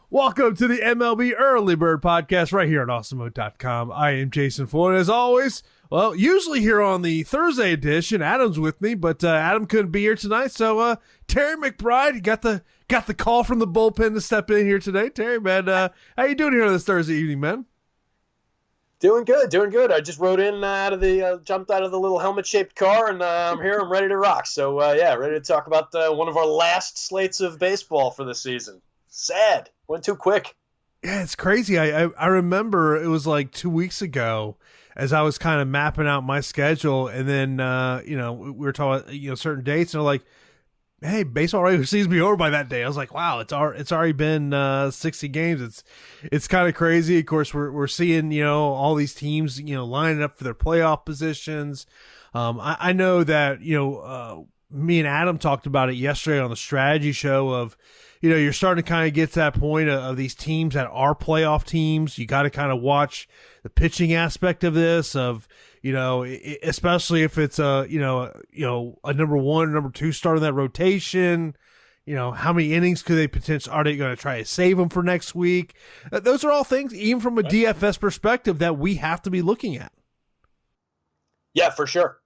Welcome to the MLB Early Bird Podcast right here at Awesemo.com. I am Jason Floyd. As always, well, usually here on the Thursday edition, Adam's with me, but Adam couldn't be here tonight, so Terry McBride got the call from the bullpen to step in here today. Terry, man, how you doing here this Thursday evening, man? Doing good. I just rode in jumped out of the little helmet-shaped car, and I'm here. I'm ready to rock. So, ready to talk about one of our last slates of baseball for the season. Sad. Went too quick. Yeah, it's crazy. I remember it was like 2 weeks ago as I was kind of mapping out my schedule, and then, we were talking, certain dates, and they're like, hey, baseball regular season be over by that day. I was like, wow, it's already been 60 games. It's kind of crazy. Of course, we're seeing, all these teams, lining up for their playoff positions. I know that, me and Adam talked about it yesterday on the strategy show of, you're starting to kind of get to that point of these teams that are playoff teams. You got to kind of watch the pitching aspect of this, of, especially if it's a number one, number two starting that rotation. How many innings are they going to try to save them for next week? Those are all things, even from a DFS perspective, that we have to be looking at. Yeah, for sure.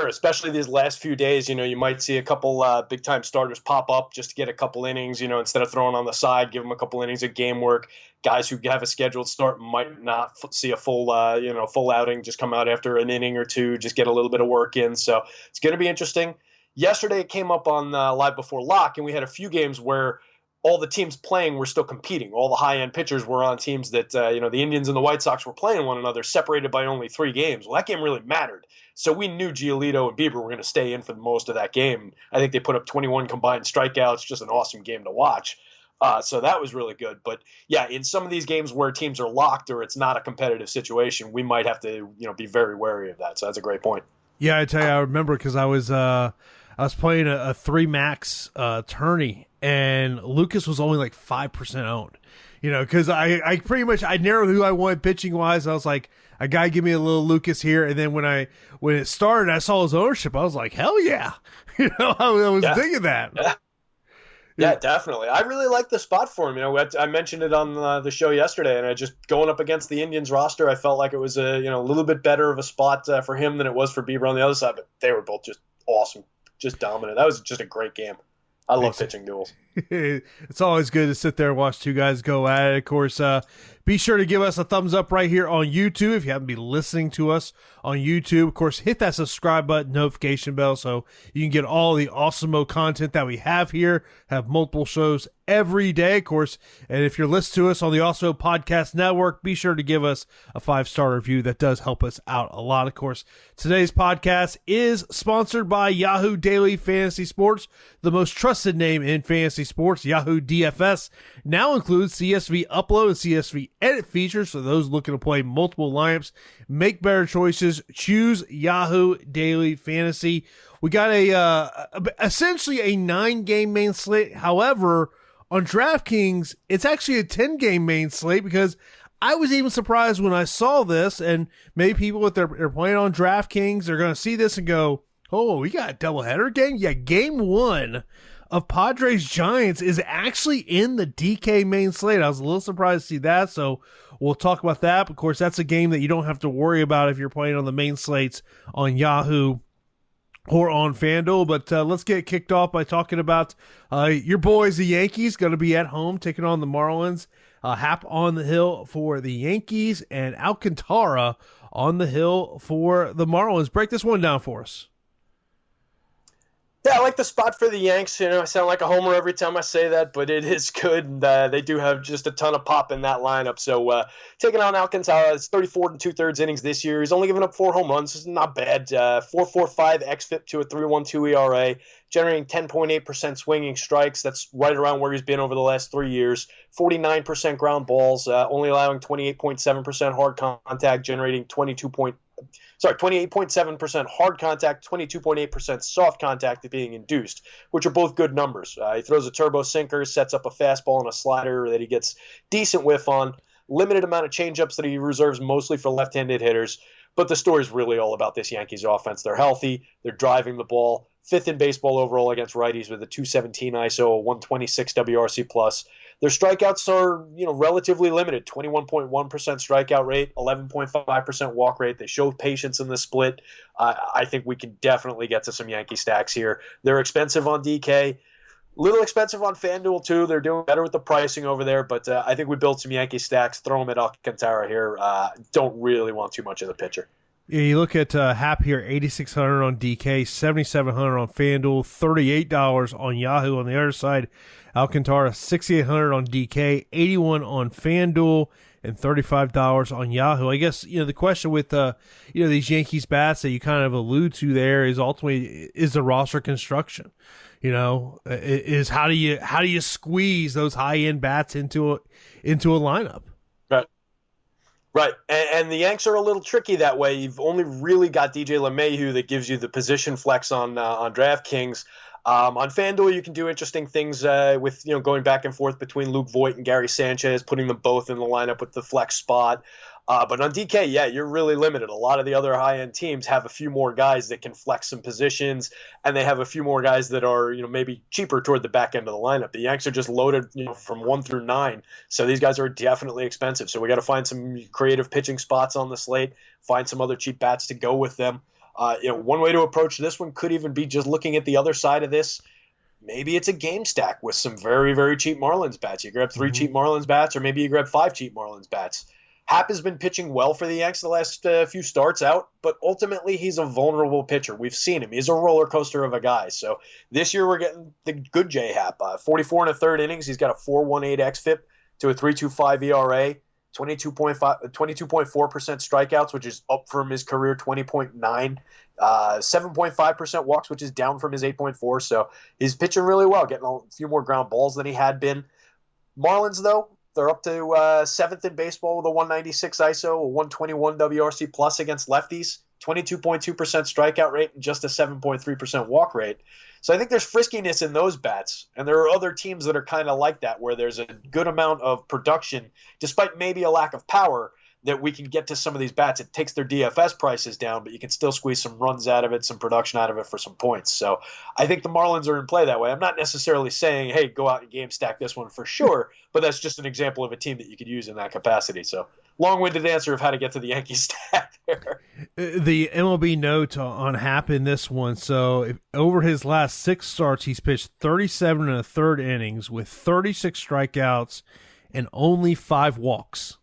Especially these last few days, you might see a couple big-time starters pop up just to get a couple innings, instead of throwing on the side, give them a couple innings of game work. Guys who have a scheduled start might not see a full outing, just come out after an inning or two, just get a little bit of work in. So it's going to be interesting. Yesterday it came up on Live Before Lock, and we had a few games where all the teams playing were still competing. All the high-end pitchers were on teams that, the Indians and the White Sox were playing one another, separated by only 3 games. Well, that game really mattered. So we knew Giolito and Bieber were going to stay in for most of that game. I think they put up 21 combined strikeouts, just an awesome game to watch. So that was really good. But, yeah, in some of these games where teams are locked or it's not a competitive situation, we might have to, be very wary of that. So that's a great point. Yeah, I tell you, I remember because I was playing a 3-max tourney, and Lucas was only like 5% owned. Because I pretty much I narrowed who I wanted pitching wise. I was like, a guy give me a little Lucas here, and then when it started, I saw his ownership. I was like, hell yeah, I was digging that. Yeah, definitely. I really like the spot for him. I mentioned it on the show yesterday, and I just going up against the Indians roster, I felt like it was a little bit better of a spot for him than it was for Bieber on the other side. But they were both just awesome, just dominant. That was just a great game. I love pitching duels. It's always good to sit there and watch two guys go at it. Of course, be sure to give us a thumbs up right here on YouTube if you happen to be listening to us on YouTube. Of course, hit that subscribe button, notification bell, so you can get all the Awesemo content that we have here, have multiple shows every day, of course. And if you're listening to us on the Awesemo Podcast Network, be sure to give us a 5-star review. That does help us out a lot, of course. Today's podcast is sponsored by Yahoo Daily Fantasy Sports, the most trusted name in fantasy sports. Yahoo DFS now includes CSV upload and CSV edit features for those looking to play multiple lineups. Make better choices. Choose Yahoo Daily Fantasy. We got essentially a 9-game main slate. However, on DraftKings, it's actually a 10-game main slate, because I was even surprised when I saw this, and maybe people, if they're playing on DraftKings, they're going to see this and go, oh, we got a doubleheader game? Yeah, game 1 of Padres-Giants is actually in the DK main slate. I was a little surprised to see that, so we'll talk about that. Of course, that's a game that you don't have to worry about if you're playing on the main slates on Yahoo or on FanDuel. But let's get kicked off by talking about your boys, the Yankees, going to be at home taking on the Marlins. Hap on the hill for the Yankees, and Alcantara on the hill for the Marlins. Break this one down for us. Yeah, I like the spot for the Yanks. I sound like a homer every time I say that, but it is good. They do have just a ton of pop in that lineup. So taking on Alcantara, it's 34 2/3 innings this year. He's only given up 4 home runs. It's not bad. 4.45 xFIP to a 3.12 ERA, generating 10.8% swinging strikes. That's right around where he's been over the last 3 years. 49% ground balls, only allowing 28.7% hard contact, generating 28.7% hard contact, 22.8% soft contact being induced, which are both good numbers. He throws a turbo sinker, sets up a fastball and a slider that he gets decent whiff on. Limited amount of changeups that he reserves mostly for left-handed hitters. But the story is really all about this Yankees offense. They're healthy. They're driving the ball. 5th in baseball overall against righties with a 217 ISO, a 126 WRC+. Their strikeouts are, relatively limited. 21.1% strikeout rate, 11.5% walk rate. They show patience in the split. I think we can definitely get to some Yankee stacks here. They're expensive on DK. Little expensive on FanDuel, too. They're doing better with the pricing over there, but I think we build some Yankee stacks, throw them at Alcantara here. Don't really want too much of the pitcher. Yeah, you look at Hap here, $8,600 on DK, $7,700 on FanDuel, $38 on Yahoo. On the other side, Alcantara, $6,800 on DK, $81 on FanDuel, and $35 on Yahoo. I guess, the question with, these Yankees bats that you kind of allude to there is ultimately is the roster construction. Is how do you squeeze those high end bats into a lineup? Right, and the Yanks are a little tricky that way. You've only really got DJ LeMahieu that gives you the position flex on DraftKings. On FanDuel, you can do interesting things with going back and forth between Luke Voit and Gary Sanchez, putting them both in the lineup with the flex spot. But on DK, you're really limited. A lot of the other high-end teams have a few more guys that can flex some positions, and they have a few more guys that are, maybe cheaper toward the back end of the lineup. The Yanks are just loaded, from 1 through 9, so these guys are definitely expensive. So we got to find some creative pitching spots on the slate, find some other cheap bats to go with them. One way to approach this one could even be just looking at the other side of this. Maybe it's a game stack with some very, very cheap Marlins bats. You grab 3 cheap Marlins bats, or maybe you grab 5 cheap Marlins bats. Hap has been pitching well for the Yanks the last few starts out, but ultimately he's a vulnerable pitcher. We've seen him. He's a roller coaster of a guy. So this year we're getting the good J-Hap. 44 1/3 innings. He's got a 4.18 xFIP to a 3.25 ERA, 22.4% strikeouts, which is up from his career 20.9, 7.5% walks, which is down from his 8.4. So he's pitching really well, getting a few more ground balls than he had been. Marlins, though, they're up to 7th in baseball with a 196 ISO, a 121 WRC plus against lefties, 22.2% strikeout rate, and just a 7.3% walk rate. So I think there's friskiness in those bats, and there are other teams that are kind of like that, where there's a good amount of production, despite maybe a lack of power, that we can get to some of these bats. It takes their DFS prices down, but you can still squeeze some runs out of it, some production out of it for some points. So I think the Marlins are in play that way. I'm not necessarily saying, hey, go out and game stack this one for sure, but that's just an example of a team that you could use in that capacity. So long-winded answer of how to get to the Yankee stack there. The MLB note on Hap in this one. So over his last 6 starts, he's pitched 37 1/3 innings with 36 strikeouts and only 5 walks.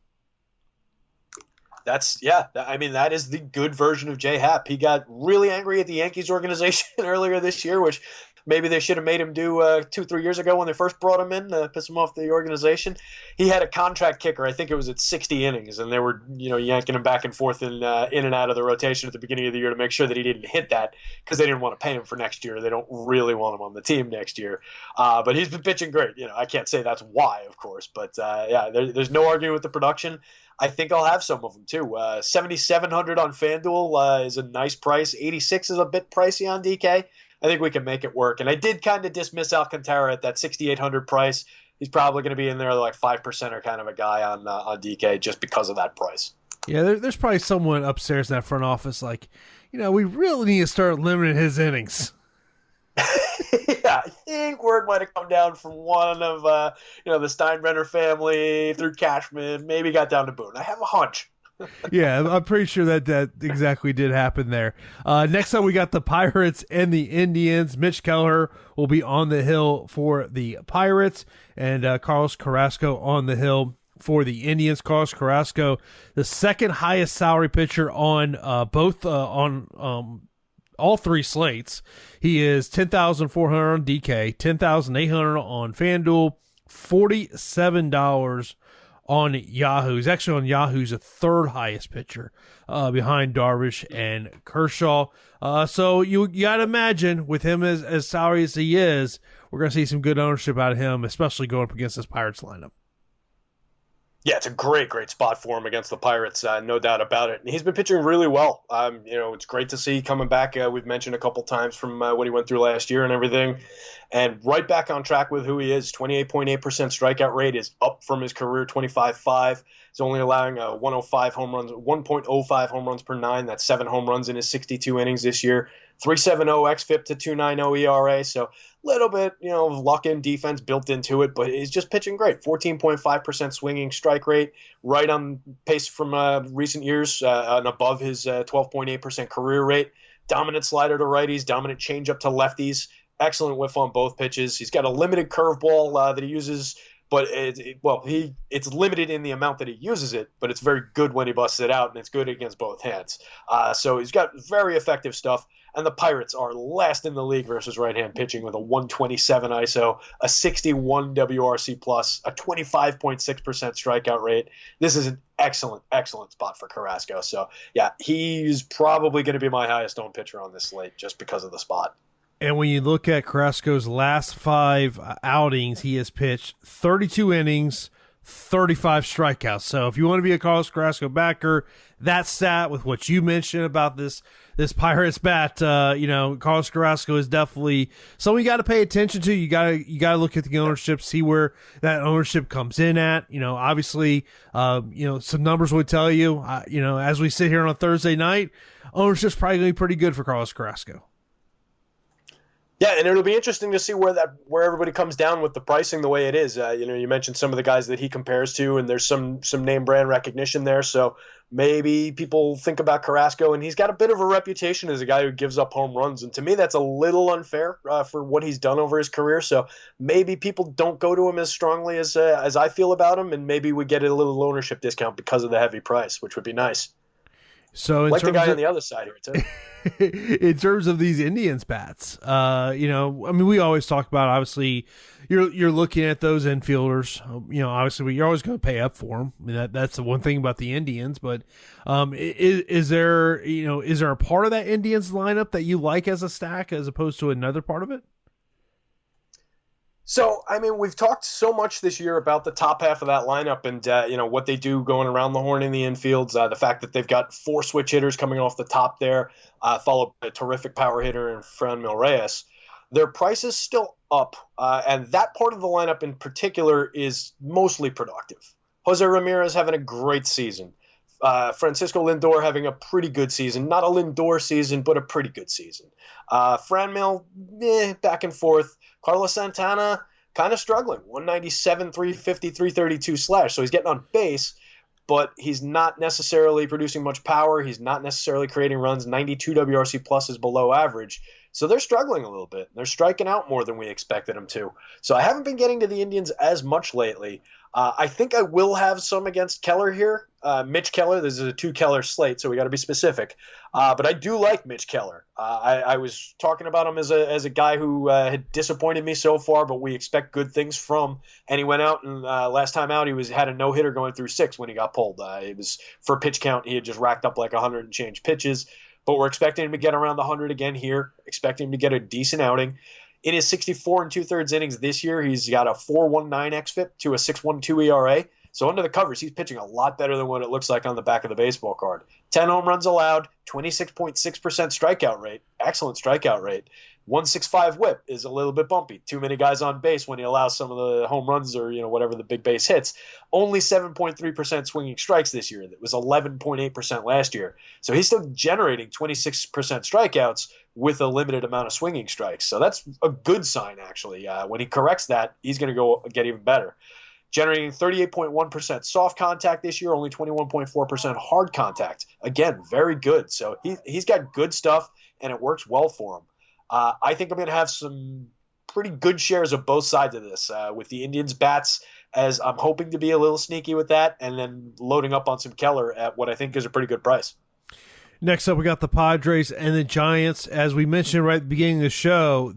That is the good version of J-Hap. He got really angry at the Yankees organization earlier this year, which maybe they should have made him do 2-3 years ago when they first brought him in, piss him off the organization. He had a contract kicker. I think it was at 60 innings, and they were yanking him back and forth in and out of the rotation at the beginning of the year to make sure that he didn't hit that, because they didn't want to pay him for next year. They don't really want him on the team next year. But he's been pitching great. I can't say that's why, of course, but there's no arguing with the production. I think I'll have some of them too. $7,700 on FanDuel is a nice price. $86 is a bit pricey on DK. I think we can make it work. And I did kind of dismiss Alcantara at that $6,800 price. He's probably going to be in there like 5% kind of a guy on DK just because of that price. Yeah, there's probably someone upstairs in that front office like, we really need to start limiting his innings. Yeah, I think word might have come down from one of the Steinbrenner family through Cashman, maybe got down to Boone. I have a hunch. Yeah, I'm pretty sure that exactly did happen there. Next up, we got the Pirates and the Indians. Mitch Keller will be on the hill for the Pirates, and Carlos Carrasco on the hill for the Indians. Carlos Carrasco, the second highest salary pitcher on all 3 slates. He is $10,400 on DK, $10,800 on FanDuel, $47 on Yahoo. He's actually on Yahoo's a 3rd highest pitcher behind Darvish and Kershaw. So you got to imagine with him as salary as he is, we're going to see some good ownership out of him, especially going up against this Pirates lineup. Yeah, it's a great spot for him against the Pirates, no doubt about it. And he's been pitching really well. It's great to see coming back. We've mentioned a couple times from what he went through last year and everything. And right back on track with who he is. 28.8% strikeout rate is up from his career 25.5. He's only allowing 1.05 home runs per 9. That's 7 home runs in his 62 innings this year. 3.70 xFIP to 2.90 ERA. So a little bit, of luck and defense built into it, but he's just pitching great. 14.5% swinging strike rate, right on pace from recent years, and above his 12.8% career rate. Dominant slider to righties, dominant changeup to lefties. Excellent whiff on both pitches. He's got a limited curveball that he uses, but it's limited in the amount that he uses it, but it's very good when he busts it out, and it's good against both hands. So he's got very effective stuff, and the Pirates are last in the league versus right-hand pitching with a 127 ISO, a 61 WRC+, a 25.6% strikeout rate. This is an excellent, excellent spot for Carrasco. So, yeah, he's probably going to be my highest owned pitcher on this slate just because of the spot. And when you look at Carrasco's last 5 outings, he has pitched 32 innings, 35 strikeouts. So if you want to be a Carlos Carrasco backer, that stat with what you mentioned about this Pirates bat, Carlos Carrasco is definitely someone you got to pay attention to. You got to look at the ownership, see where that ownership comes in at. Obviously, some numbers would tell you, as we sit here on a Thursday night, ownership's probably going to be pretty good for Carlos Carrasco. Yeah, and it'll be interesting to see where everybody comes down with the pricing the way it is. You mentioned some of the guys that he compares to, and there's some name brand recognition there. So maybe people think about Carrasco, and he's got a bit of a reputation as a guy who gives up home runs. And to me, that's a little unfair for what he's done over his career. So maybe people don't go to him as strongly as I feel about him, and maybe we get a little ownership discount because of the heavy price, which would be nice. So like the guy on the other side here, too. In terms of these Indians bats, we always talk about, obviously, you're looking at those infielders. Obviously, you're always going to pay up for them. I mean, that's the one thing about the Indians. But is there a part of that Indians lineup that you like as a stack as opposed to another part of it? So, we've talked so much this year about the top half of that lineup and, what they do going around the horn in the infields, the fact that they've got 4 switch hitters coming off the top there, followed by a terrific power hitter in Franmil Reyes. Their price is still up, and that part of the lineup in particular is mostly productive. Jose Ramirez having a great season. Francisco Lindor having a pretty good season. Not a Lindor season, but a pretty good season. Franmil, back and forth. Carlos Santana, kind of struggling. 197, 350, 332 slash. So he's getting on base, but he's not necessarily producing much power. He's not necessarily creating runs. 92 WRC plus is below average. So they're struggling a little bit. They're striking out more than we expected them to. So I haven't been getting to the Indians as much lately. I think I will have some against Keller here. Mitch Keller, this is a 2 Keller slate, so we got to be specific. But I do like Mitch Keller. I was talking about him as a guy who had disappointed me so far, but we expect good things from. And he went out, and last time out, he had a no-hitter going through 6 when he got pulled. It was for pitch count. He had just racked up like 100 and change pitches. But we're expecting him to get around the 100 again here, expecting him to get a decent outing. In his 64 2/3 innings this year, he's got a 4.19 xFIP to a 6.12 ERA. So under the covers, he's pitching a lot better than what it looks like on the back of the baseball card. 10 home runs allowed, 26.6% strikeout rate, excellent strikeout rate. 165 whip is a little bit bumpy. Too many guys on base when he allows some of the home runs or whatever the big base hits. Only 7.3% swinging strikes this year. That was 11.8% last year. So he's still generating 26% strikeouts with a limited amount of swinging strikes. So that's a good sign, actually. When he corrects that, he's going to go get even better. Generating 38.1% soft contact this year, only 21.4% hard contact. Again, very good. So he's got good stuff, and it works well for him. I think I'm going to have some pretty good shares of both sides of this with the Indians bats, as I'm hoping to be a little sneaky with that, and then loading up on some Keller at what I think is a pretty good price. Next up, we got the Padres and the Giants. As we mentioned right at the beginning of the show,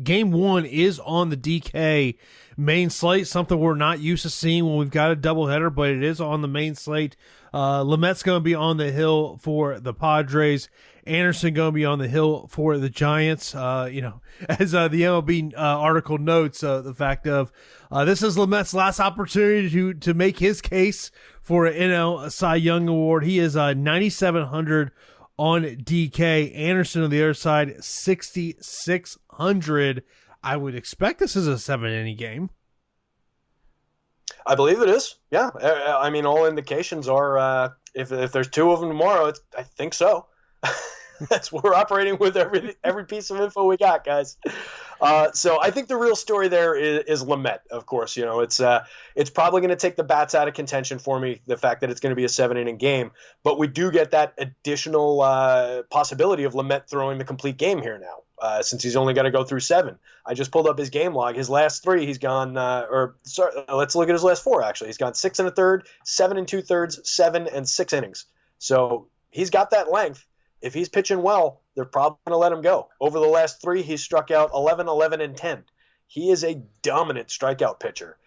game 1 is on the DK main slate, something we're not used to seeing when we've got a doubleheader, but it is on the main slate. Lamette's going to be on the hill for the Padres. Anderson going to be on the hill for the Giants. As the MLB article notes, the fact of this is Lamette's last opportunity to make his case for an NL Cy Young Award. He is 9,700 on DK. Anderson on the other side, 6,600. I would expect this is a 7-inning game. I believe it is. Yeah. All indications are if there's 2 of them tomorrow, I think so. That's what we're operating with every piece of info we got, guys. So I think the real story there is Lamet, of course. It's probably going to take the bats out of contention for me, the fact that it's going to be a 7-inning game. But we do get that additional possibility of Lamet throwing the complete game here now, since he's only got to go through 7. I just pulled up his game log. His last 3, he's gone, let's look at his last 4, actually. He's gone 6 1/3, 7 2/3, 7 and 6 innings. So he's got that length. If he's pitching well, they're probably going to let him go. Over the last 3, he's struck out 11, 11, and 10. He is a dominant strikeout pitcher.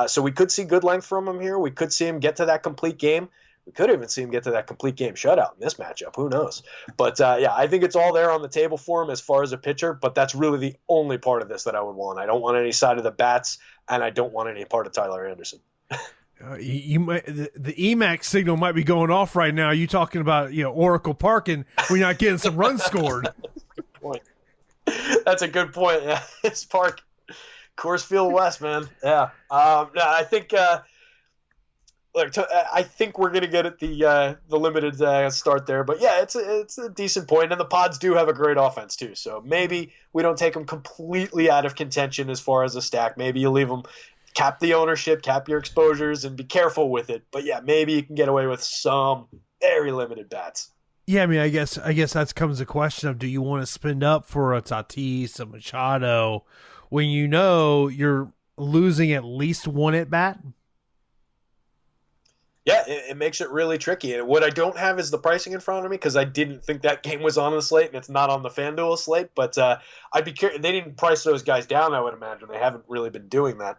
So we could see good length from him here. We could see him get to that complete game. We could even see him get to that complete game shutout in this matchup. Who knows? But, I think it's all there on the table for him as far as a pitcher, but that's really the only part of this that I would want. I don't want any side of the bats, and I don't want any part of Tyler Anderson. The EMAX signal might be going off right now. You talking about Oracle Park, and we're not getting some runs scored. That's a good point. Yeah, it's Park, Coors Field West, man. Yeah. I think I think we're gonna get at the limited start there, but yeah, it's a decent point, and the Pods do have a great offense too. So maybe we don't take them completely out of contention as far as a stack. Maybe you leave them. Cap the ownership, cap your exposures, and be careful with it. But yeah, maybe you can get away with some very limited bats. Yeah, I mean, I guess that comes the question of, do you want to spend up for a Tatis, a Machado, when you know you're losing at least one at bat? Yeah, it makes it really tricky. And what I don't have is the pricing in front of me, because I didn't think that game was on the slate, and it's not on the FanDuel slate. But I'd be curious. They didn't price those guys down, I would imagine. They haven't really been doing that.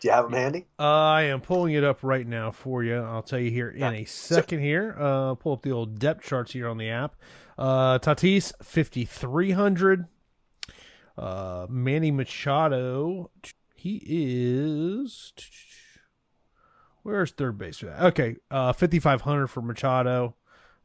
Do you have them handy? I am pulling it up right now for you. I'll tell you here in a second here. Pull up the old depth charts here on the app. Tatis, 5,300. Manny Machado, he is... Where's third base for that? Okay, 5,500 for Machado.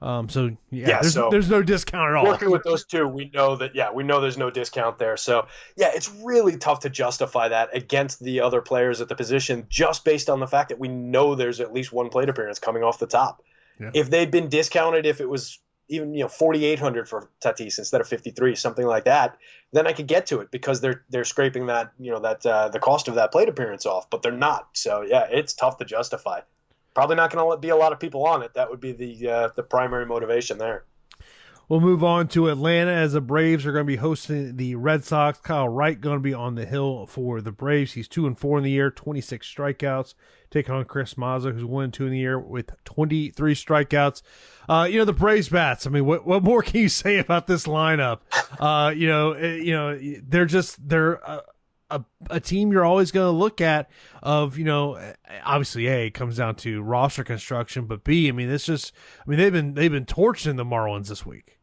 There's no discount at all. Working with those two, we know there's no discount there. So yeah, it's really tough to justify that against the other players at the position, just based on the fact that we know there's at least one plate appearance coming off the top. Yeah. If they'd been discounted, if it was even 4,800 for Tatis instead of 53, something like that, then I could get to it, because they're scraping that the cost of that plate appearance off, but they're not. So yeah, it's tough to justify. Probably not going to be a lot of people on it. That would be the primary motivation there. We'll move on to Atlanta, as the Braves are going to be hosting the Red Sox. Kyle Wright going to be on the hill for the Braves. He's 2-4 in the year, 26 strikeouts. Taking on Chris Mazza, who's 1-2 in the year with 23 strikeouts. The Braves bats. I mean, what more can you say about this lineup? They're a team you're always going to look at of, obviously A, it comes down to roster construction, but B, I mean, they've been torching the Marlins this week.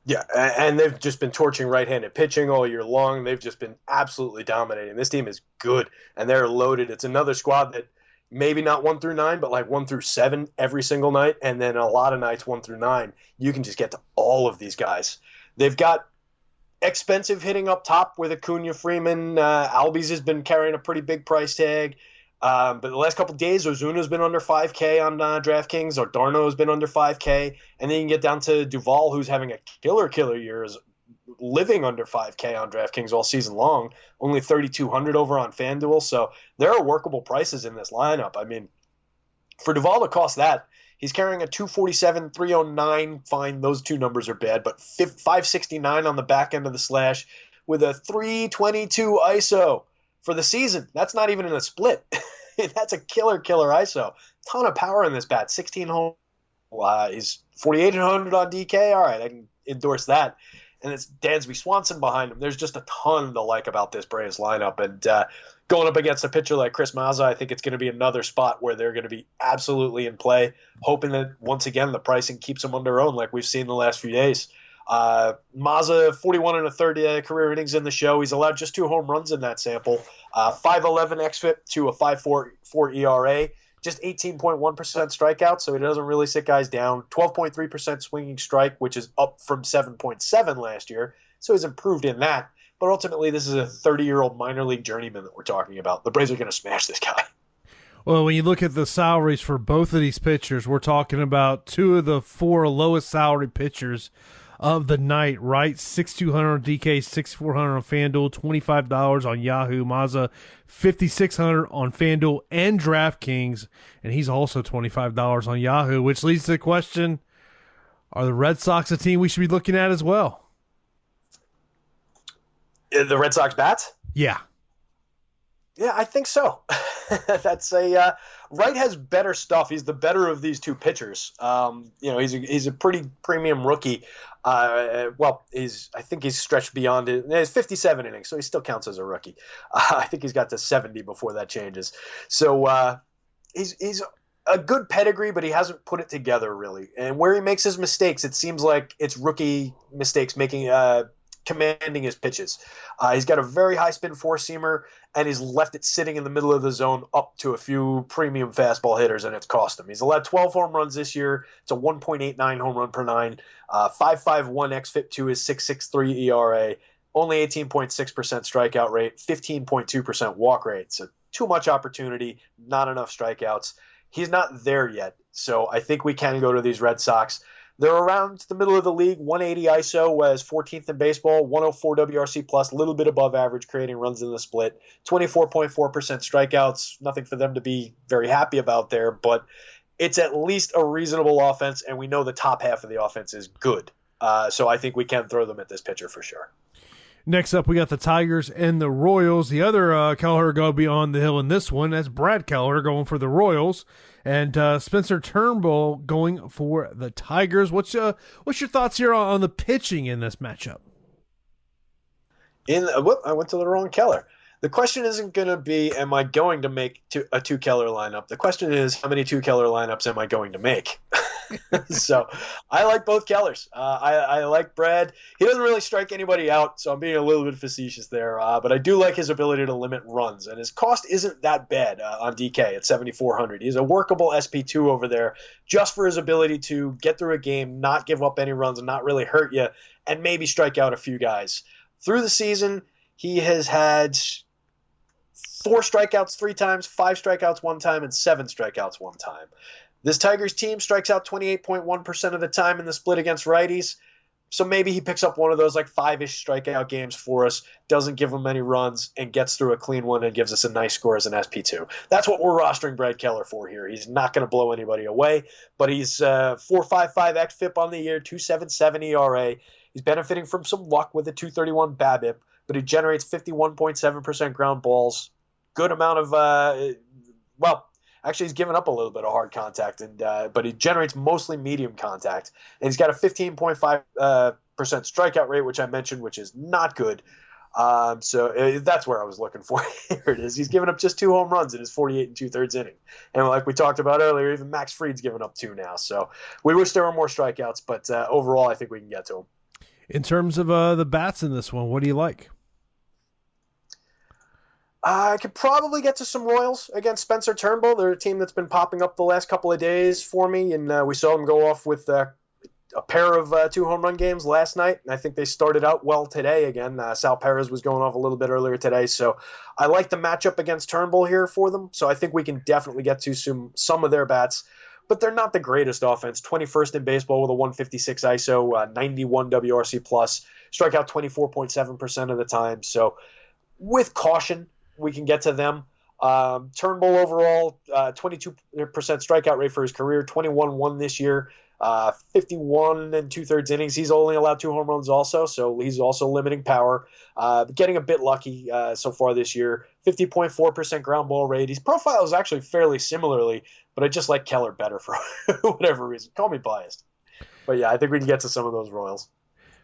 Yeah, and they've just been torching right-handed pitching all year long. They've just been absolutely dominating. This team is good, and they're loaded. It's another squad that maybe not 1 through 9, but like 1 through 7 every single night, and then a lot of nights 1 through 9. You can just get to all of these guys. They've got expensive hitting up top with Acuna, Freeman. Albies has been carrying a pretty big price tag. But the last couple of days, Ozuna's been under 5K on DraftKings, or Darno's been under 5K. And then you can get down to Duvall, who's having a killer year, is living under 5K on DraftKings all season long, only 3,200 over on FanDuel. So there are workable prices in this lineup. I mean, for Duvall to cost that, he's carrying a 247, 309. Fine, those two numbers are bad, but 569 on the back end of the slash with a 322 ISO for the season. That's not even in a split. That's a killer ISO. Ton of power in this bat. 16 home. He's 4,800 on DK. All right, I can endorse that. And it's Dansby Swanson behind him. There's just a ton to like about this Braves lineup. And going up against a pitcher like Chris Mazza, I think it's going to be another spot where they're going to be absolutely in play, hoping that, once again, the pricing keeps them on their own like we've seen the last few days. Mazza, 41 1/3 career innings in the show. He's allowed just 2 home runs in that sample. 5.11 xFIP to a 5.44 ERA. Just 18.1% strikeout, so he doesn't really sit guys down. 12.3% swinging strike, which is up from 7.7 last year. So he's improved in that. But ultimately, this is a 30-year-old minor league journeyman that we're talking about. The Braves are going to smash this guy. Well, when you look at the salaries for both of these pitchers, we're talking about two of the four lowest salary pitchers of the night, right? 6,200 on DK, 6,400 on FanDuel, $25 on Yahoo. Mazza, 5,600 on FanDuel and DraftKings, and he's also $25 on Yahoo, which leads to the question, are the Red Sox a team we should be looking at as well? The Red Sox bats? Yeah. Yeah, I think so. That's Wright has better stuff. He's the better of these two pitchers. He's a pretty premium rookie. I think he's stretched beyond it. He's 57 innings, so he still counts as a rookie. I think he's got to 70 before that changes. So he's a good pedigree, but he hasn't put it together really. And where he makes his mistakes, it seems like it's rookie mistakes commanding his pitches. He's got a very high spin four-seamer, and he's left it sitting in the middle of the zone up to a few premium fastball hitters, and it's cost him. He's allowed 12 home runs this year. It's a 1.89 home run per nine. 5.51 xFIP to his 6.63 ERA. Only 18.6% strikeout rate, 15.2% walk rate. So too much opportunity, not enough strikeouts. He's not there yet, so I think we can go to these Red Sox. They're around the middle of the league, 180 ISO, was 14th in baseball, 104 WRC plus, a little bit above average, creating runs in the split, 24.4% strikeouts, nothing for them to be very happy about there, but it's at least a reasonable offense, and we know the top half of the offense is good. So I think we can throw them at this pitcher for sure. Next up, we got the Tigers and the Royals. The other Keller going to be on the hill in this one. That's Brad Keller going for the Royals, and Spencer Turnbull going for the Tigers. What's your thoughts here on the pitching in this matchup? I went to the wrong Keller. The question isn't going to be, am I going to make a two Keller lineup? The question is, how many two Keller lineups am I going to make? So I like both Kellers. I like Brad. He doesn't really strike anybody out, so I'm being a little bit facetious there. But I do like his ability to limit runs, and his cost isn't that bad on DK at 7,400. He's a workable SP2 over there just for his ability to get through a game, not give up any runs, and not really hurt you, and maybe strike out a few guys. Through the season, he has had 4 strikeouts 3 times, 5 strikeouts 1 time, and 7 strikeouts 1 time. This Tigers team strikes out 28.1% of the time in the split against righties. So maybe he picks up one of those like 5-ish strikeout games for us, doesn't give them any runs, and gets through a clean one and gives us a nice score as an SP2. That's what we're rostering Brad Keller for here. He's not going to blow anybody away, but he's 4.55 xFIP on the year, 2.77 ERA. He's benefiting from some luck with a 231 BABIP, but he generates 51.7% ground balls. Good amount of actually, he's given up a little bit of hard contact, but he generates mostly medium contact. And he's got a 15.5% strikeout rate, which I mentioned, which is not good. So that's where I was looking for. Here it is. He's given up just 2 home runs in his 48 2/3 inning. And like we talked about earlier, even Max Fried's given up 2 now. So we wish there were more strikeouts, but overall, I think we can get to him. In terms of the bats in this one, what do you like? I could probably get to some Royals against Spencer Turnbull. They're a team that's been popping up the last couple of days for me, and we saw them go off with a pair of 2 home run games last night, and I think they started out well today again. Sal Perez was going off a little bit earlier today, so I like the matchup against Turnbull here for them, so I think we can definitely get to some of their bats, but they're not the greatest offense. 21st in baseball with a 156 ISO, 91 WRC+, strike out 24.7% of the time, so with caution, we can get to them. Turnbull overall, 22% strikeout rate for his career, 21-1 this year, 51 2/3 innings. He's only allowed 2 home runs also, so he's also limiting power. Getting a bit lucky so far this year. 50.4% ground ball rate. His profile is actually fairly similarly, but I just like Keller better for whatever reason. Call me biased. But yeah, I think we can get to some of those Royals.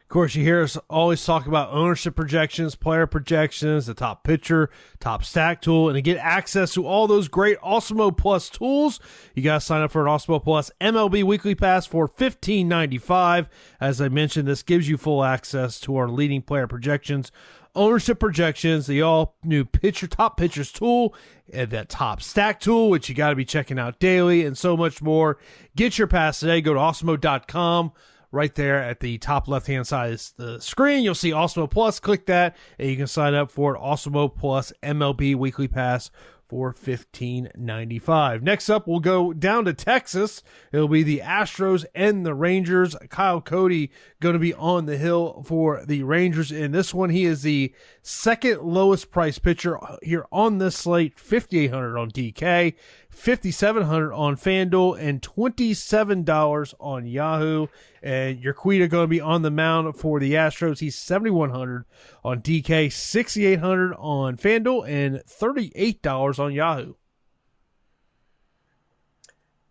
Of course, you hear us always talk about ownership projections, player projections, the top pitcher, top stack tool, and to get access to all those great Awesemo Plus tools, you got to sign up for an Awesemo Plus MLB Weekly Pass for $15.95. As I mentioned, this gives you full access to our leading player projections, ownership projections, the all-new top pitchers tool, and that top stack tool, which you got to be checking out daily, and so much more. Get your pass today. Go to awesemo.com. Right there at the top left-hand side of the screen, you'll see Awesemo Plus. Click that, and you can sign up for Awesemo Plus MLB Weekly Pass for $15.95. Next up, we'll go down to Texas. It'll be the Astros and the Rangers. Kyle Cody going to be on the hill for the Rangers. In this one, he is the second lowest price pitcher here on this slate, $5,800 on DK, $5,700 on FanDuel, and $27 on Yahoo. And Urquidy going to be on the mound for the Astros. He's $7,100 on DK, $6,800 on FanDuel, and $38 on Yahoo.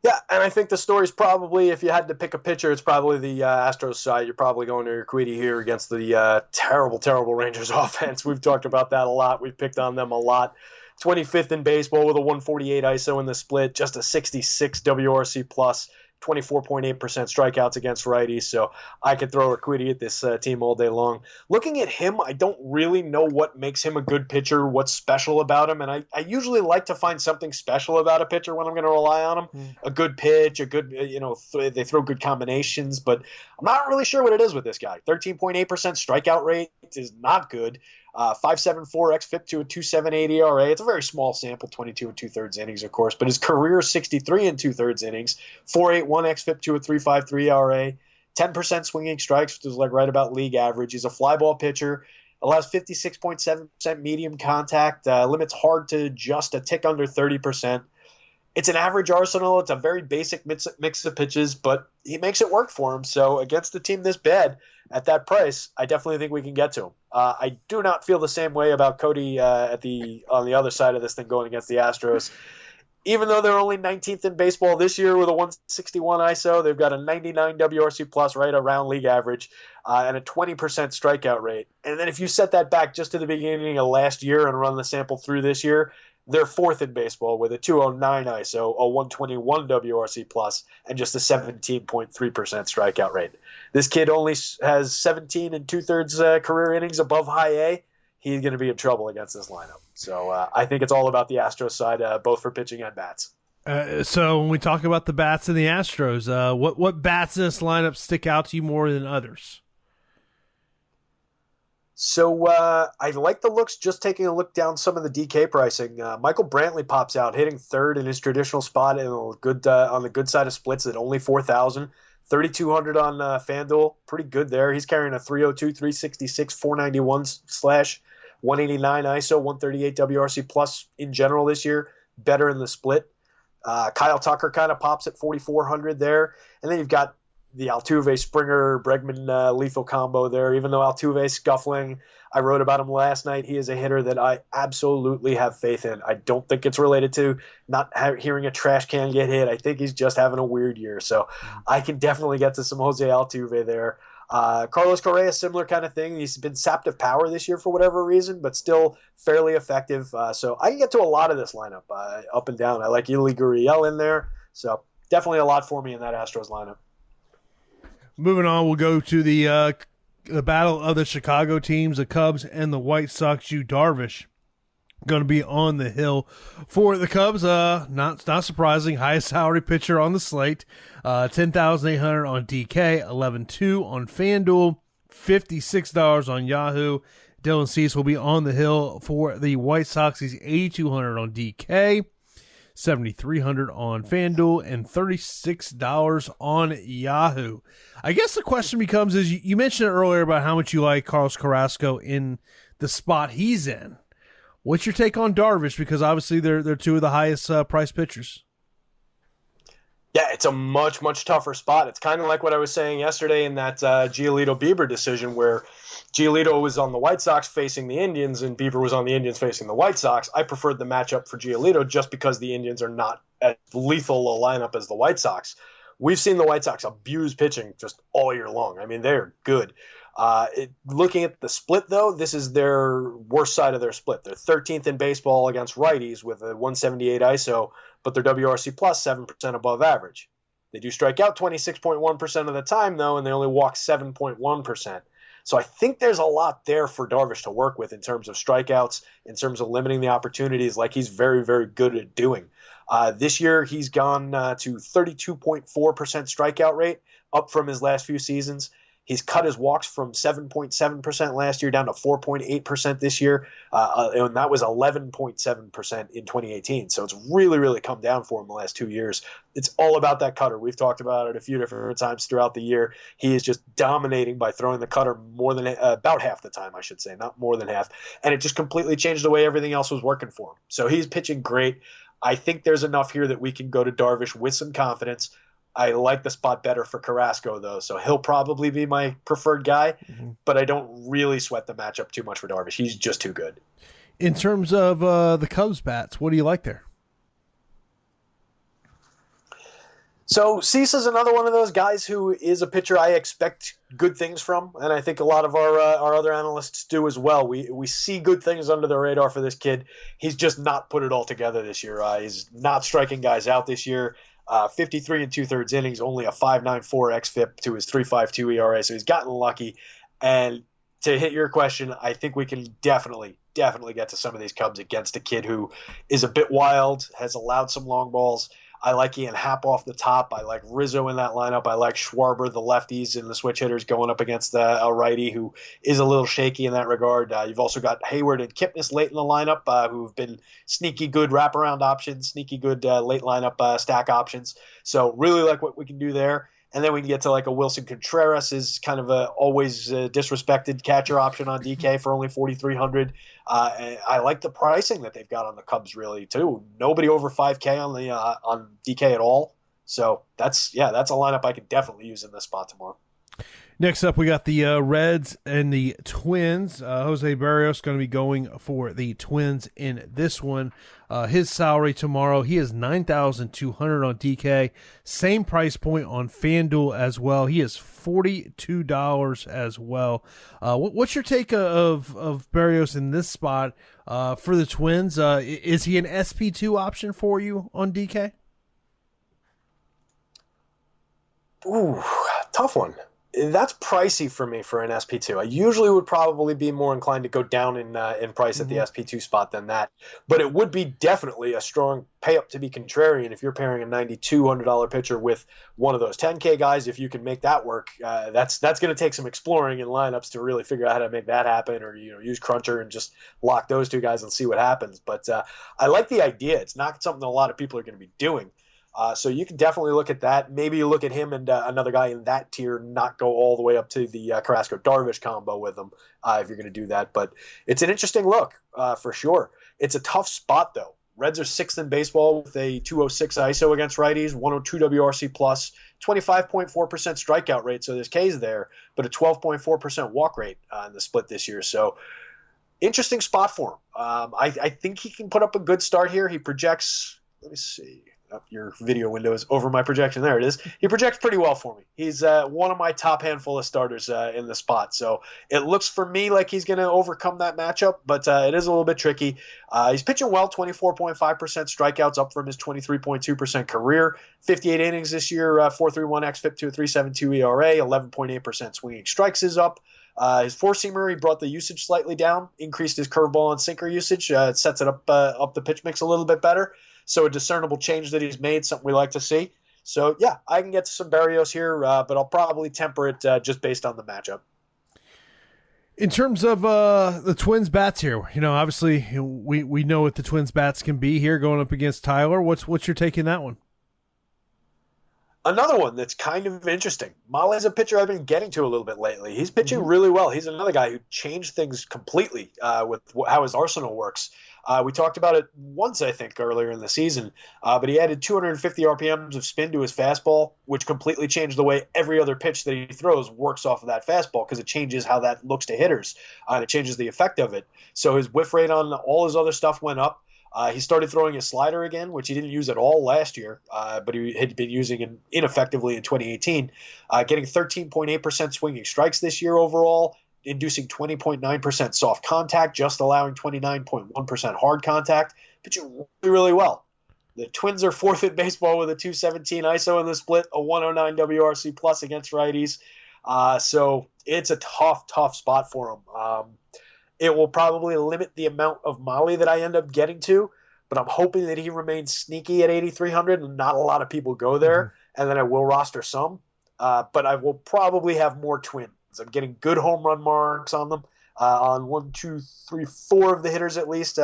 Yeah, and I think the story's probably, if you had to pick a pitcher, it's probably the Astros side. You're probably going to Urquidy here against the terrible, terrible Rangers offense. We've talked about that a lot. We've picked on them a lot. 25th in baseball with a 148 ISO in the split, just a 66 WRC plus, 24.8% strikeouts against righties. So I could throw Urquidy at this team all day long. Looking at him, I don't really know what makes him a good pitcher, what's special about him. And I usually like to find something special about a pitcher when I'm going to rely on him. A good pitch, a good, they throw good combinations, but I'm not really sure what it is with this guy. 13.8% strikeout rate is not good. 5.74 xFIP to a 2.78 ERA. It's a very small sample, 22 and 2/3 innings, of course, but his career 63 and 2/3 innings, 4.81 xFIP to a 3.53 ERA, 10% swinging strikes, which is like right about league average. He's a fly ball pitcher, allows 56.7% medium contact, limits hard to just a tick under 30%. It's an average arsenal. It's a very basic mix of pitches, but he makes it work for him. So against a team this bad at that price, I definitely think we can get to him. I do not feel the same way about Cody on the other side of this thing going against the Astros. Even though they're only 19th in baseball this year with a 161 ISO, they've got a 99 WRC plus right around league average and a 20% strikeout rate. And then if you set that back just to the beginning of last year and run the sample through this year, they're fourth in baseball with a 209 ISO, a 121 WRC plus, and just a 17.3% strikeout rate. This kid only has 17 and 2/3 career innings above high A. He's going to be in trouble against this lineup. So I think it's all about the Astros side, both for pitching and bats. So when we talk about the bats and the Astros, what bats in this lineup stick out to you more than others? So I like the looks, just taking a look down some of the DK pricing. Michael Brantley pops out, hitting third in his traditional spot and on the good side of splits at only 4,000. 3,200 on FanDuel, pretty good there. He's carrying a 302, 366, 491 slash 189 ISO, 138 WRC plus in general this year, better in the split. Kyle Tucker kind of pops at 4,400 there. And then you've got the Altuve, Springer, Bregman lethal combo there. Even though Altuve's scuffling, I wrote about him last night. He is a hitter that I absolutely have faith in. I don't think it's related to not hearing a trash can get hit. I think he's just having a weird year. So I can definitely get to some Jose Altuve there. Carlos Correa, similar kind of thing. He's been sapped of power this year for whatever reason, but still fairly effective. So I can get to a lot of this lineup up and down. I like Yuli Gurriel in there. So definitely a lot for me in that Astros lineup. Moving on, we'll go to the battle of the Chicago teams, the Cubs and the White Sox. Yu Darvish going to be on the hill for the Cubs. Not surprising, highest salary pitcher on the slate. 10,800 on DK, 11.2 on FanDuel, $56 on Yahoo. Dylan Cease will be on the hill for the White Sox. He's 8,200 on DK. 7,300 on FanDuel, and $36 on Yahoo. I guess the question becomes is you mentioned earlier about how much you like Carlos Carrasco in the spot he's in. What's your take on Darvish? Because obviously they're two of the highest price pitchers. Yeah, it's a much, much tougher spot. It's kind of like what I was saying yesterday in that Giolito-Bieber decision where Giolito was on the White Sox facing the Indians and Bieber was on the Indians facing the White Sox. I preferred the matchup for Giolito just because the Indians are not as lethal a lineup as the White Sox. We've seen the White Sox abuse pitching just all year long. I mean, they're good. Looking at the split, though, this is their worst side of their split. They're 13th in baseball against righties with a 178 ISO, but their WRC plus 7% above average. They do strike out 26.1% of the time, though, and they only walk 7.1%. So I think there's a lot there for Darvish to work with in terms of strikeouts, in terms of limiting the opportunities like he's very, very good at doing. This year, he's gone to 32.4% strikeout rate, up from his last few seasons. He's cut his walks from 7.7% last year down to 4.8% this year, and that was 11.7% in 2018. So it's really, really come down for him the last 2 years. It's all about that cutter. We've talked about it a few different times throughout the year. He is just dominating by throwing the cutter more than about half the time, I should say, not more than half. And it just completely changed the way everything else was working for him. So he's pitching great. I think there's enough here that we can go to Darvish with some confidence. I like the spot better for Carrasco, though, so he'll probably be my preferred guy, but I don't really sweat the matchup too much for Darvish. He's just too good. In terms of the Cubs bats, what do you like there? So Cease is another one of those guys who is a pitcher I expect good things from, and I think a lot of our other analysts do as well. We see good things under the radar for this kid. He's just not put it all together this year. He's not striking guys out this year. 53 and 2/3 innings, only a 5.94 xFIP to his 3.52 ERA, so he's gotten lucky. And to hit your question, I think we can definitely get to some of these Cubs against a kid who is a bit wild, has allowed some long balls. I like Ian Happ off the top. I like Rizzo in that lineup. I like Schwarber, the lefties, and the switch hitters going up against a righty who is a little shaky in that regard. You've also got Hayward and Kipnis late in the lineup who've been sneaky good wraparound options, sneaky good late lineup stack options. So really like what we can do there. And then we can get to like a Wilson Contreras is kind of a always disrespected catcher option on DK for only 4,300. I like the pricing that they've got on the Cubs really too. Nobody over 5K on DK at all. So that's a lineup I could definitely use in this spot tomorrow. Next up, we got the Reds and the Twins. Jose Barrios going to be going for the Twins in this one. His salary tomorrow, he is $9,200 on DK. Same price point on FanDuel as well. He is $42 as well. What's your take of Barrios in this spot for the Twins? Is he an SP2 option for you on DK? Ooh, tough one. That's pricey for me for an SP2. I usually would probably be more inclined to go down in price at the SP2 spot than that. But it would be definitely a strong pay up to be contrarian if you're pairing a $9,200 pitcher with one of those 10K guys. If you can make that work, that's going to take some exploring in lineups to really figure out how to make that happen, or use Cruncher and just lock those two guys and see what happens. But I like the idea. It's not something a lot of people are going to be doing. So you can definitely look at that. Maybe you look at him and another guy in that tier, not go all the way up to the Carrasco-Darvish combo with them if you're going to do that. But it's an interesting look for sure. It's a tough spot, though. Reds are 6th in baseball with a 206 ISO against righties, 102 WRC+, 25.4% strikeout rate, so there's K's there, but a 12.4% walk rate in the split this year. So interesting spot for him. I think he can put up a good start here. He projects, let me see. Your video window is over my projection. There it is. He projects pretty well for me. He's one of my top handful of starters in the spot. So it looks for me like he's going to overcome that matchup, but it is a little bit tricky. He's pitching well, 24.5% strikeouts, up from his 23.2% career. 58 innings this year, 4.31 xFIP to a 3.72 ERA, 11.8% swinging strikes is up. His four-seamer, he brought the usage slightly down, increased his curveball and sinker usage. It sets it up the pitch mix a little bit better. So a discernible change that he's made, something we like to see. So, yeah, I can get to some Barrios here, but I'll probably temper it just based on the matchup. In terms of the Twins bats here, obviously we know what the Twins bats can be here going up against Tyler. What's your take in that one? Another one that's kind of interesting. Molly's a pitcher I've been getting to a little bit lately. He's pitching really well. He's another guy who changed things completely with how his arsenal works. We talked about it once, I think, earlier in the season, but he added 250 RPMs of spin to his fastball, which completely changed the way every other pitch that he throws works off of that fastball, because it changes how that looks to hitters, and it changes the effect of it. So his whiff rate on all his other stuff went up. He started throwing his slider again, which he didn't use at all last year, but he had been using it ineffectively in 2018, getting 13.8% swinging strikes this year overall, inducing 20.9% soft contact, just allowing 29.1% hard contact, pitching really, really well. The Twins are 4th in baseball with a 217 ISO in the split, a 109 WRC plus against righties. So it's a tough spot for him. It will probably limit the amount of Molly that I end up getting to, but I'm hoping that he remains sneaky at 8,300 and not a lot of people go there, and then I will roster some. but I will probably have more Twins. I'm getting good home run marks on them. On 1, 2, 3, 4 of the hitters at least.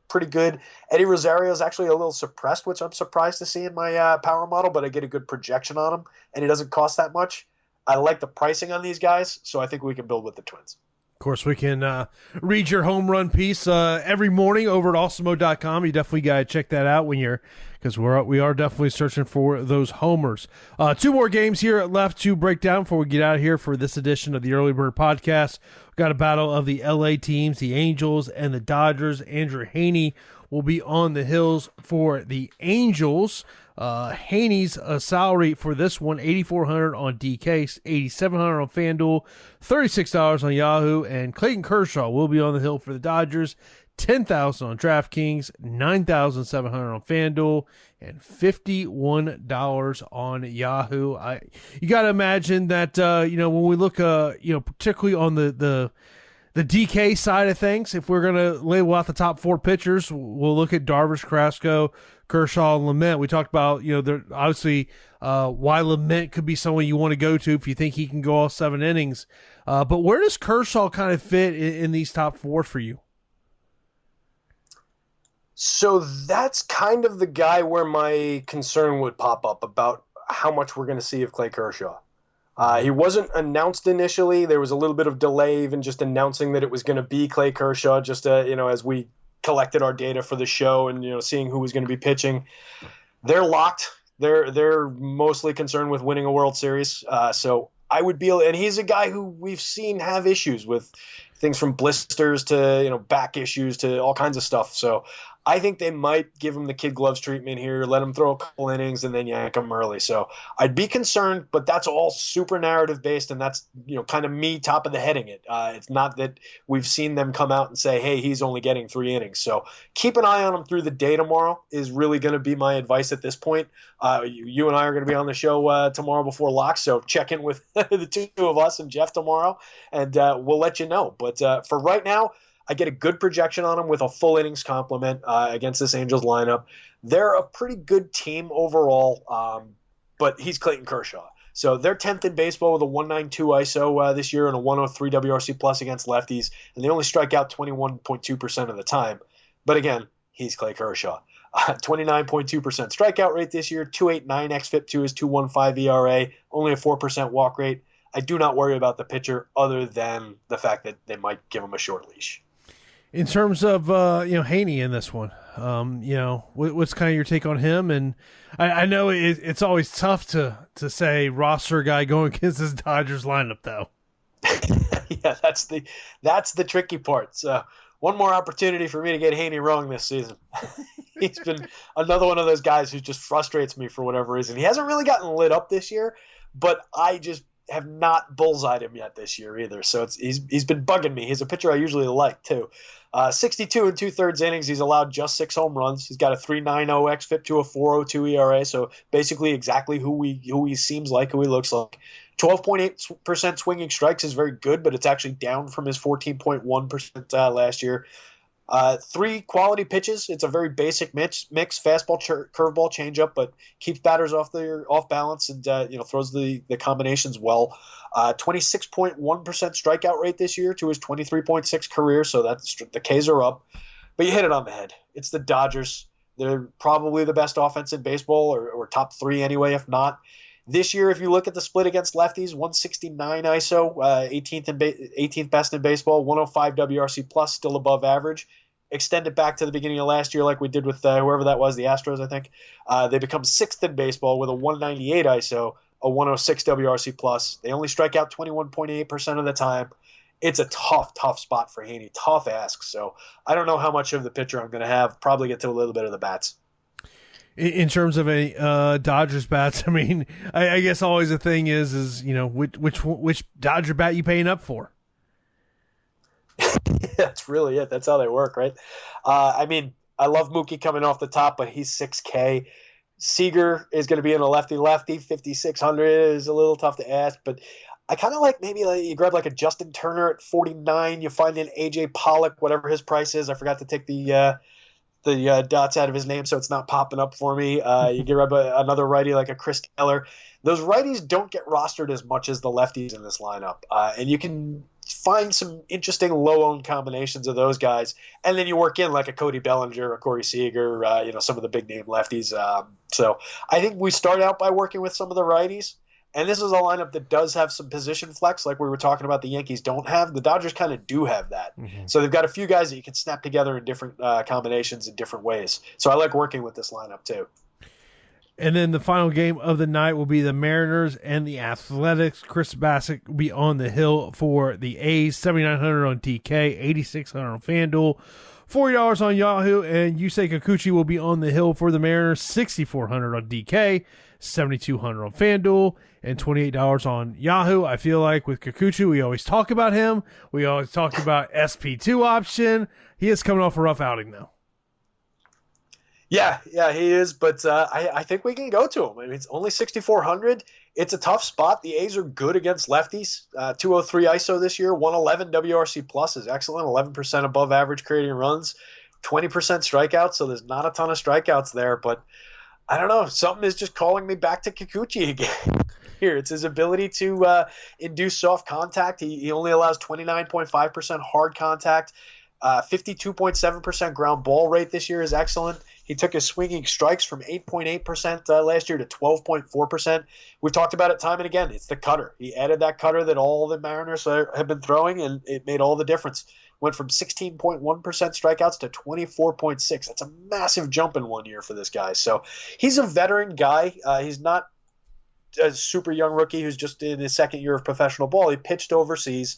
Pretty good. Eddie Rosario is actually a little suppressed, which I'm surprised to see in my power model, but I get a good projection on him, and it doesn't cost that much. I like the pricing on these guys, so I think we can build with the Twins. Of course, we can read your home run piece every morning over at awesemo.com. You definitely got to check that out because we are definitely searching for those homers. 2 more games here left to break down before we get out of here for this edition of the Early Bird Podcast. We've got a battle of the LA teams, the Angels and the Dodgers. Andrew Haney will be on the hills for the Angels. Haney's salary for this one, $8,400 on DK, $8,700 on FanDuel, $36 on Yahoo, and Clayton Kershaw will be on the hill for the Dodgers, $10,000 on DraftKings, $9,700 on FanDuel, and $51 on Yahoo. You got to imagine that when we look particularly on the DK side of things, if we're going to label out the top 4 pitchers, we'll look at Darvish, Carrasco, Kershaw, and Lement. We talked about, obviously why Lement could be someone you want to go to if you think he can go all 7 innings. But where does Kershaw kind of fit in these top 4 for you? So that's kind of the guy where my concern would pop up about how much we're going to see of Clay Kershaw. He wasn't announced initially. There was a little bit of delay even just announcing that it was going to be Clay Kershaw, just as we collected our data for the show and seeing who was going to be pitching. They're locked. They're mostly concerned with winning a World Series. So I would be, and he's a guy who we've seen have issues with things from blisters to back issues to all kinds of stuff. So I think they might give him the kid gloves treatment here, let him throw a couple innings, and then yank him early. So I'd be concerned, but that's all super narrative based, and that's kind of me top of the heading it. It's not that we've seen them come out and say, hey, he's only getting 3 innings. So keep an eye on him through the day tomorrow is really going to be my advice at this point. You and I are going to be on the show tomorrow before lock, so check in with the 2 of us and Jeff tomorrow, and we'll let you know. But for right now, I get a good projection on him with a full innings complement against this Angels lineup. They're a pretty good team overall, but he's Clayton Kershaw. So they're 10th in baseball with a 192 ISO this year and a 103 WRC plus against lefties, and they only strike out 21.2% of the time. But again, he's Clay Kershaw. 29.2% strikeout rate this year, 2.89 xFIP to his 2.15 ERA, only a 4% walk rate. I do not worry about the pitcher other than the fact that they might give him a short leash. In terms of Haney in this one, what's kind of your take on him? And I know it's always tough to say roster guy going against this Dodgers lineup, though. Yeah, that's the tricky part. So one more opportunity for me to get Haney wrong this season. He's been another one of those guys who just frustrates me for whatever reason. He hasn't really gotten lit up this year, but I just have not bullseyed him yet this year either. So he's been bugging me. He's a pitcher I usually like too. 62 2/3 innings. He's allowed just 6 home runs. He's got a 3.90 xFIP to a 4.02 ERA. So basically exactly who he seems like, who he looks like. 12.8% swinging strikes is very good, but it's actually down from his 14.1% last year. 3 quality pitches. It's a very basic mix: fastball, curveball, changeup, but keeps batters off balance and throws the combinations well. 26.1% strikeout rate this year to his 23.6 career. So that's the Ks are up. But you hit it on the head. It's the Dodgers. They're probably the best offense in baseball, or top 3 anyway, if not. This year, if you look at the split against lefties, 169 ISO, 18th best in baseball, 105 WRC plus, still above average. Extend it back to the beginning of last year, like we did with whoever that was, the Astros, I think. They become 6th in baseball with a 198 ISO, a 106 WRC plus. They only strike out 21.8% of the time. It's a tough spot for Haney. Tough ask. So I don't know how much of the pitcher I'm going to have. Probably get to a little bit of the bats. In terms of a Dodgers bats, I mean, I guess always the thing is which Dodger bat you paying up for? That's really it. That's how they work, right? I mean, I love Mookie coming off the top, but he's 6K. Seager is going to be in a lefty-lefty. 5,600 is a little tough to ask, but I kind of like maybe you grab like a Justin Turner at 49. You find an AJ Pollock, whatever his price is. I forgot to take the the dots out of his name so it's not popping up for me. You get another righty like a Chris Keller. Those righties don't get rostered as much as the lefties in this lineup, and you can find some interesting low-owned combinations of those guys, and then you work in like a Cody Bellinger, a Corey Seager, some of the big-name lefties. So I think we start out by working with some of the righties, and this is a lineup that does have some position flex, like we were talking about the Yankees don't have. The Dodgers kind of do have that. Mm-hmm. So they've got a few guys that you can snap together in different combinations in different ways. So I like working with this lineup too. And then the final game of the night will be the Mariners and the Athletics. Chris Bassitt will be on the hill for the A's, $7,900 on DK, $8,600 on FanDuel, $40 on Yahoo, and Yusei Kikuchi will be on the hill for the Mariners, $6,400 on DK, $7,200 on FanDuel, and $28 on Yahoo. I feel like with Kikuchi, we always talk about him. We always talk about SP2 option. He is coming off a rough outing, though. Yeah, he is, but I think we can go to him. I mean, it's only 6,400. It's a tough spot. The A's are good against lefties. 203 ISO this year, 111 WRC plus is excellent, 11% above average creating runs, 20% strikeouts, so there's not a ton of strikeouts there, but I don't know. Something is just calling me back to Kikuchi again. Here, it's his ability to induce soft contact. He only allows 29.5% hard contact. 52.7% ground ball rate this year is excellent. He took his swinging strikes from 8.8% last year to 12.4%. We've talked about it time and again. It's the cutter. He added that cutter that all the Mariners have been throwing, and it made all the difference. Went from 16.1% strikeouts to 24.6%. That's a massive jump in 1 year for this guy. So he's a veteran guy. He's not a super young rookie who's just in his second year of professional ball. He pitched overseas.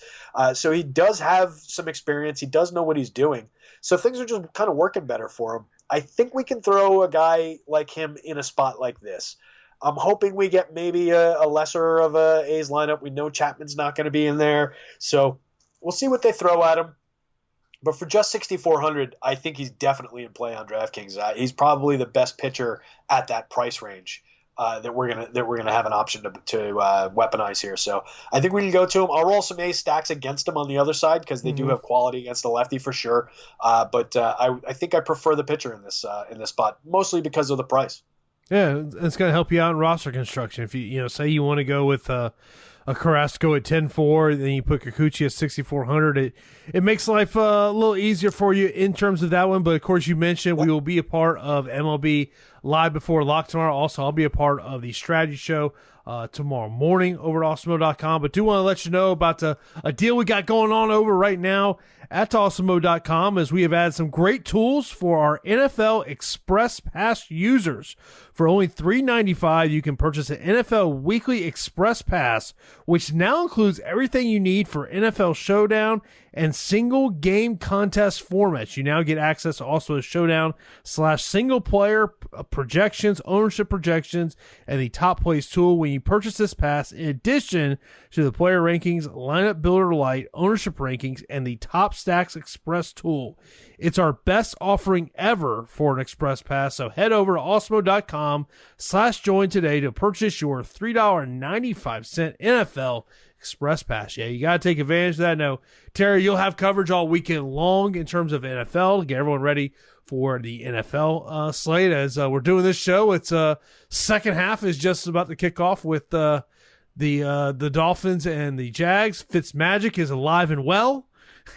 So he does have some experience. He does know what he's doing. So things are just kind of working better for him. I think we can throw a guy like him in a spot like this. I'm hoping we get maybe a lesser of a A's lineup. We know Chapman's not going to be in there. So we'll see what they throw at him. But for just 6,400, I think he's definitely in play on DraftKings. He's probably the best pitcher at that price range that we're gonna have an option to weaponize here. So I think we can go to him. I'll roll some A's stacks against him on the other side because they do have quality against the lefty for sure. But I think I prefer the pitcher in this spot, mostly because of the price. Yeah, it's going to help you out in roster construction. If you say you want to go with a Carrasco at 10-4, then you put Kikuchi at 6,400. It makes life a little easier for you in terms of that one. But of course, you mentioned we will be a part of MLB Live Before Lock tomorrow. Also, I'll be a part of the strategy show tomorrow morning over at Awesemo.com. But do want to let you know about a deal we got going on over right now at Awesemo.com, as we have added some great tools for our NFL Express Pass users. For only $3.95, you can purchase an NFL Weekly Express Pass, which now includes everything you need for NFL Showdown and single game contest formats. You now get access to also a Showdown / single player projections, ownership projections, and the top plays tool when you purchase this pass, in addition to the player rankings, lineup builder light, ownership rankings, and the top stacks express tool. It's our best offering ever for an Express Pass, so head over to awesemo.com/join today to purchase your $3.95 NFL Express Pass. Yeah, you got to take advantage of that. No, Terry, you'll have coverage all weekend long in terms of NFL to get everyone ready for the NFL slate. As we're doing this show, it's second half is just about to kick off with the Dolphins and the Jags. Fitzmagic is alive and well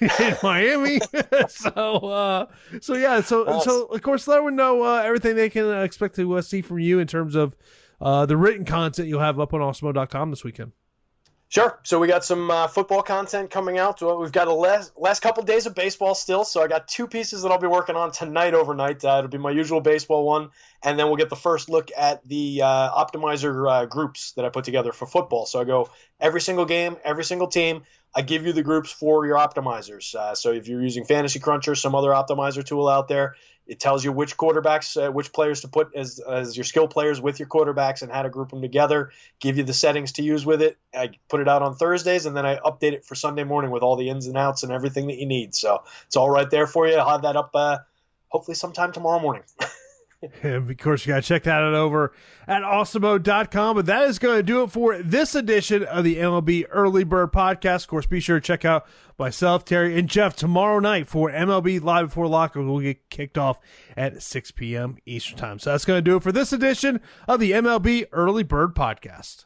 in Miami. So of course, let everyone know everything they can expect to see from you in terms of the written content you'll have up on Awesemo.com this weekend. Sure. So we got some football content coming out. We've got a last couple days of baseball still. So I got two pieces that I'll be working on tonight overnight. It'll be my usual baseball one. And then we'll get the first look at the optimizer groups that I put together for football. So I go every single game, every single team. I give you the groups for your optimizers. So if you're using Fantasy Cruncher, some other optimizer tool out there, it tells you which quarterbacks, which players to put as your skill players with your quarterbacks and how to group them together, give you the settings to use with it. I put it out on Thursdays, and then I update it for Sunday morning with all the ins and outs and everything that you need. So it's all right there for you. I'll have that up hopefully sometime tomorrow morning. And of course, you got to check that out over at awesemo.com. But that is going to do it for this edition of the MLB Early Bird Podcast. Of course, be sure to check out myself, Terry, and Jeff tomorrow night for MLB Live Before Lockout. We'll get kicked off at 6 p.m. Eastern Time. So that's going to do it for this edition of the MLB Early Bird Podcast.